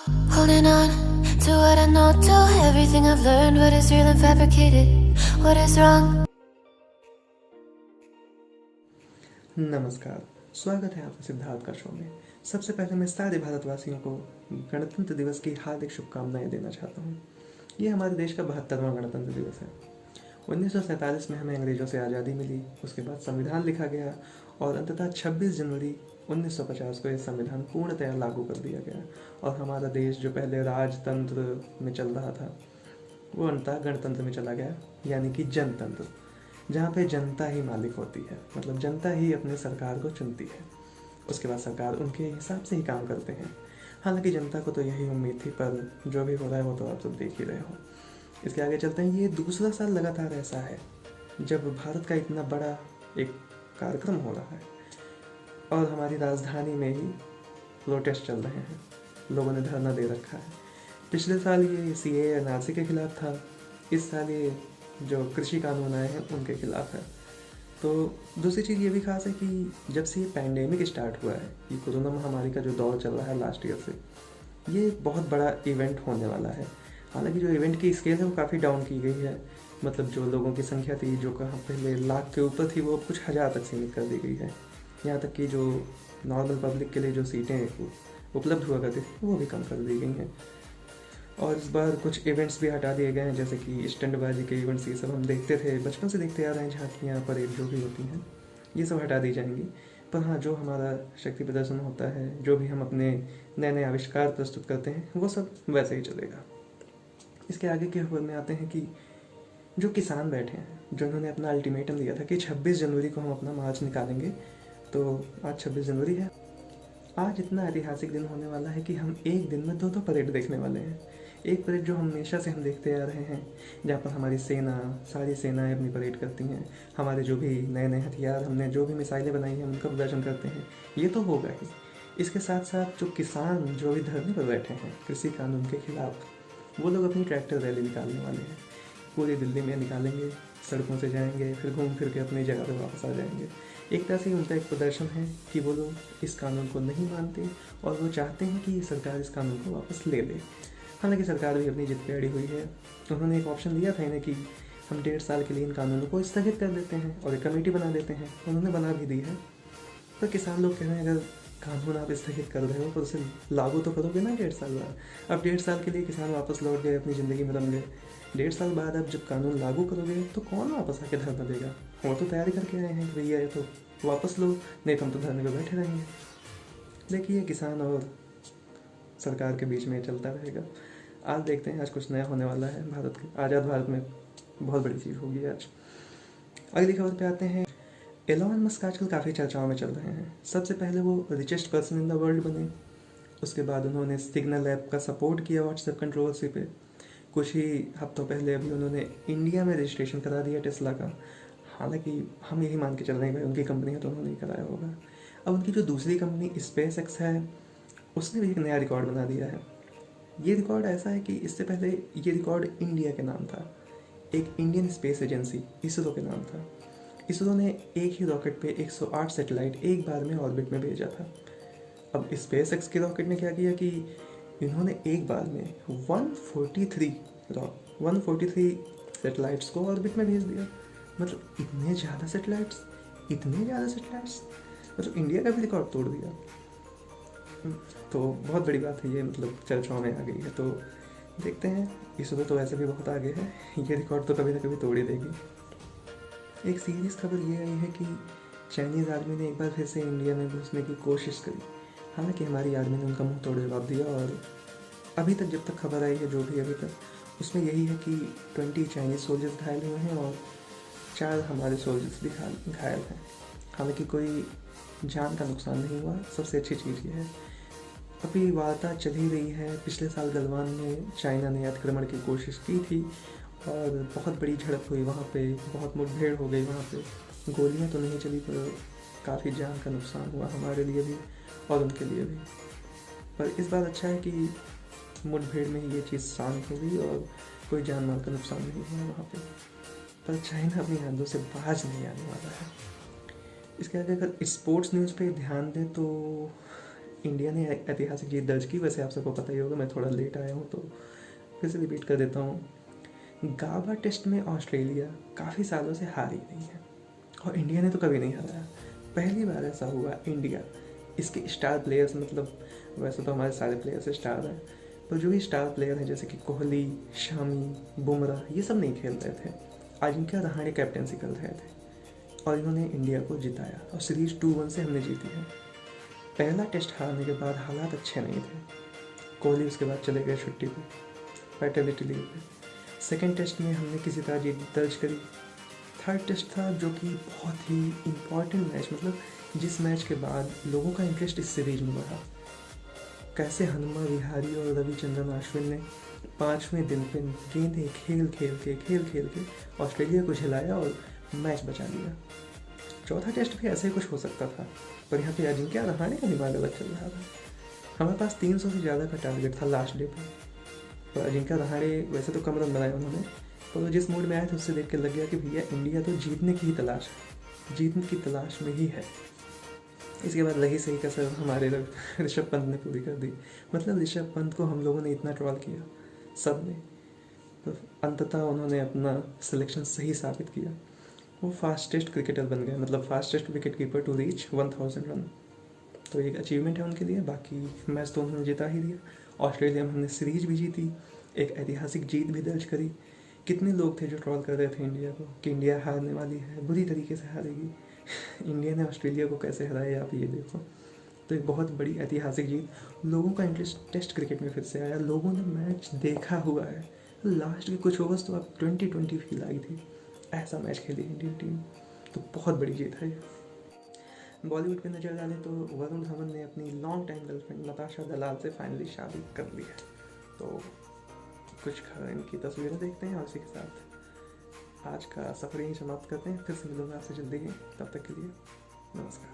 Holding on to what I know, to everything I've learned. What is real and fabricated? What is wrong? नमस्कार, स्वागत है आपका सिद्धार्थ का show में। सबसे पहले मैं सारे भारतवासियों को गणतंत्र दिवस की हार्दिक शुभकामनाएं देना चाहता हूँ। ये हमारे देश का 72वां गणतंत्र दिवस है। 1947 में हमें अंग्रेज़ों से आज़ादी मिली, उसके बाद संविधान लिखा गया और अंततः 26 जनवरी 1950 को यह संविधान पूर्णतया लागू कर दिया गया और हमारा देश जो पहले राजतंत्र में चल रहा था वो अंततः गणतंत्र में चला गया, यानी कि जनतंत्र, जहाँ पे जनता ही मालिक होती है, मतलब जनता ही अपने सरकार को चुनती है। उसके बाद सरकार उनके हिसाब से ही काम करते हैं। हालांकि जनता को तो यही उम्मीद थी, पर जो भी हो रहा है वो तो आप सब देख ही रहे हो। इसके आगे चलते हैं। ये दूसरा साल लगातार ऐसा है जब भारत का इतना बड़ा एक कार्यक्रम हो रहा है और हमारी राजधानी में ही प्रोटेस्ट चल रहे हैं, लोगों ने धरना दे रखा है। पिछले साल ये CAA NRC के खिलाफ था, इस साल ये जो कृषि कानून आए हैं उनके खिलाफ है। तो दूसरी चीज़ ये भी खास है कि जब से ये पैंडेमिक स्टार्ट हुआ है, ये कोरोना महामारी का जो दौर चल रहा है लास्ट ईयर से, ये बहुत बड़ा इवेंट होने वाला है। हालांकि जो इवेंट की स्केल है वो काफ़ी डाउन की गई है, मतलब जो लोगों की संख्या थी जो कहाँ पहले लाख के ऊपर थी वो कुछ हज़ार तक सीमित कर दी गई है। यहाँ तक कि जो नॉर्मल पब्लिक के लिए जो सीटें उपलब्ध हुआ करती थी वो भी कम कर दी गई हैं। और इस बार कुछ इवेंट्स भी हटा दिए गए हैं, जैसे कि स्टंटबाजी के इवेंट्स, ये सब हम देखते थे, बचपन से देखते आ रहे हैं, झांकियाँ परेड जो भी होती हैं ये सब हटा दी जाएंगी। पर हाँ, जो हमारा शक्ति प्रदर्शन होता है, जो भी हम अपने नए नए आविष्कार प्रस्तुत करते हैं, वो सब वैसे ही चलेगा। इसके आगे के खबर में आते हैं कि जो किसान बैठे हैं, जो उन्होंने अपना अल्टीमेटम दिया था कि 26 जनवरी को हम अपना मार्च निकालेंगे, तो आज 26 जनवरी है। आज इतना ऐतिहासिक दिन होने वाला है कि हम एक दिन में दो परेड देखने वाले हैं। एक परेड जो हमेशा से हम देखते आ रहे हैं, जहाँ पर हमारी सेना, सारी सेनाएं अपनी परेड करती हैं, हमारे जो भी नए नए हथियार, हमने जो भी मिसाइलें बनाई हैं उनका प्रदर्शन करते हैं, ये तो होगा ही। इसके साथ साथ जो किसान जो भी धरने पर बैठे हैं कृषि कानून के खिलाफ, वो लोग अपनी ट्रैक्टर रैली निकालने वाले हैं। पूरी दिल्ली में निकालेंगे, सड़कों से जाएंगे, फिर घूम फिर के अपनी जगह पर वापस आ जाएंगे। एक तरह से उनका एक प्रदर्शन है कि वो लोग इस कानून को नहीं मानते और वो चाहते हैं कि सरकार इस कानून को वापस ले ले। हालांकि सरकार भी अपनी जिद पे अड़ी हुई है। उन्होंने एक ऑप्शन दिया था इन्हें कि हम 1.5 साल के लिए इन कानूनों को स्थगित कर देते हैं और एक कमेटी बना देते हैं। उन्होंने बना भी दी है, पर किसान लोग कह रहे हैं अगर कानून आप स्थगित कर रहे हो तो उसे लागू तो करोगे ना 1.5 साल बाद। अब 1.5 साल के लिए किसान वापस लौट गए, अपनी ज़िंदगी में रम गए। 1.5 साल बाद अब जब कानून लागू करोगे तो कौन वापस आके धरना देगा? वो तो तैयारी करके आए हैं कि भैया ये तो वापस लो, नहीं तो हम तो धरने पर बैठे रहेंगे। देखिए, किसान और सरकार के बीच में चलता रहेगा। आज देखते हैं, आज कुछ नया होने वाला है। भारत के आज़ाद भारत में बहुत बड़ी चीज़ होगी आज। अगली खबर पे आते हैं। एलोन मस्क आजकल काफ़ी चर्चाओं में चल रहे हैं। सबसे पहले वो richest person in the world बने, उसके बाद उन्होंने सिग्नल ऐप का सपोर्ट किया व्हाट्सएप कंट्रोवर्सी पे। कुछ ही हफ्तों पहले अभी उन्होंने इंडिया में रजिस्ट्रेशन करा दिया टेस्ला का। हालांकि हम यही मान के चल रहे हैं भाई उनकी कंपनी है तो उन्होंने ही कराया होगा। अब उनकी जो दूसरी कंपनी SpaceX है, उसने भी एक नया रिकॉर्ड बना दिया है। ये रिकॉर्ड ऐसा है कि इससे पहले ये रिकॉर्ड इंडिया के नाम था, एक इंडियन स्पेस एजेंसी इसरो के नाम था। इसरो ने एक ही रॉकेट पे 108 सैटेलाइट एक बार में ऑर्बिट में भेजा था। अब SpaceX के रॉकेट ने क्या किया कि इन्होंने एक बार में 143 सैटेलाइट्स को ऑर्बिट में भेज दिया। मतलब इतने ज़्यादा सैटेलाइट्स, मतलब इंडिया का भी रिकॉर्ड तोड़ दिया। तो बहुत बड़ी बात है ये, मतलब चर्चाओं में आ गई है। तो देखते हैं, इसरो तो वैसे भी बहुत आगे है, ये रिकॉर्ड तो कभी ना कभी तोड़ ही देगी। एक सीरियस खबर ये आई है कि चाइनीज़ आर्मी ने एक बार फिर से इंडिया में घुसने की कोशिश करी। हालांकि हमारी आर्मी ने उनका मुंह तोड़ जवाब दिया और अभी तक जब तक खबर आई है, जो भी अभी तक, उसमें यही है कि 20 चाइनीज़ सोल्जर्स घायल हुए हैं और 4 हमारे सोल्जर्स भी घायल हैं। हालांकि कोई जान का नुकसान नहीं हुआ, सबसे अच्छी चीज़ ये है। अभी वार्ता चल ही रही है। पिछले साल गलवान में चाइना ने अतिक्रमण की कोशिश की थी और बहुत बड़ी झड़प हुई वहाँ पे, बहुत मुठभेड़ हो गई वहाँ पे। गोलियाँ तो नहीं चली पर काफ़ी जान का नुकसान हुआ हमारे लिए भी और उनके लिए भी। पर इस बार अच्छा है कि मुठभेड़ में ही ये चीज़ शांत हो गई और कोई जान माल का नुकसान नहीं हुआ वहाँ पे। पर चाइना अपनी हदों से बाज नहीं आने वाला है। इसके आगे अगर स्पोर्ट्स न्यूज़ पे ध्यान दें तो इंडिया ने ऐतिहासिक जीत दर्ज की। वैसे आप सबको पता ही होगा, मैं थोड़ा लेट आया हूँ तो फिर से रिपीट कर देता हूँ। गाबा टेस्ट में ऑस्ट्रेलिया काफ़ी सालों से हारी नहीं है और इंडिया ने तो कभी नहीं हारा। पहली बार ऐसा हुआ इंडिया, इसके स्टार प्लेयर्स, मतलब वैसे तो हमारे सारे प्लेयर्स स्टार हैं, पर जो भी स्टार प्लेयर हैं जैसे कि कोहली, शामी, बुमराह, ये सब नहीं खेल रहे थे। अजिंक्य रहाणे कैप्टेंसी कर रहे थे और इन्होंने इंडिया को जिताया और सीरीज 2-1 से हमने जीती है। पहला टेस्ट हारने के बाद हालात अच्छे नहीं थे। कोहली उसके बाद चले गए छुट्टी पे, पैटर्निटी लीव पे। सेकेंड टेस्ट में हमने किसी तरह जीत दर्ज करी। थर्ड टेस्ट था जो कि बहुत ही इम्पॉर्टेंट मैच, मतलब जिस मैच के बाद लोगों का इंटरेस्ट इस सीरीज में बढ़ा। कैसे हनुमा विहारी और रविचंद्रन अश्विन ने 5वें दिन पे गेंदें खेल खेल के ऑस्ट्रेलिया को झिलाया और मैच बचा लिया। चौथा टेस्ट भी ऐसे ही कुछ हो सकता था, पर यहाँ पे अजिंक्य रहाणे का दिमाग अलग चल रहा था। हमारे पास 300 से ज़्यादा का टारगेट था लास्ट डे पर अजिंक्य रहाणे वैसे तो कम रन बनाए उन्होंने, पर वो जिस मूड में आए थे उससे देख के लग गया कि भैया इंडिया तो जीतने की ही तलाश है, जीतने की तलाश में ही है। इसके बाद लगी सही कसर हमारे ऋषभ पंत ने पूरी कर दी। मतलब ऋषभ पंत को हम लोगों ने इतना ट्रॉल किया सब ने, तो अंततः उन्होंने अपना सिलेक्शन सही साबित किया। वो फास्टेस्ट क्रिकेटर बन गए, मतलब fastest wicket keeper to reach 1000 run. तो एक अचीवमेंट है उनके लिए। बाकी मैच तो उन्होंने जिता ही दिया। ऑस्ट्रेलिया में हमने सीरीज भी जीती, एक ऐतिहासिक जीत भी दर्ज करी। कितने लोग थे जो ट्रॉल कर रहे थे इंडिया को कि इंडिया हारने वाली है, बुरी तरीके से हारेगी। इंडिया ने ऑस्ट्रेलिया को कैसे हराया आप ये देखो। तो एक बहुत बड़ी ऐतिहासिक जीत, लोगों का इंटरेस्ट टेस्ट क्रिकेट में फिर से आया, लोगों ने मैच देखा हुआ है। लास्ट के कुछ ओवर्स तो अब 20-20 फील आई थी, ऐसा मैच खेली इंडियन टीम। तो बहुत बड़ी जीत है ये। बॉलीवुड पे नजर डालें तो वरुण धवन ने अपनी लॉन्ग टाइम गर्लफ्रेंड नताशा दलाल से फाइनली शादी कर ली है। तो कुछ इनकी तस्वीरें देखते हैं और इसी के साथ आज का सफर यहीं समाप्त करते हैं। फिर से मिलूंगा आपसे जल्दी ही, तब तक के लिए नमस्कार।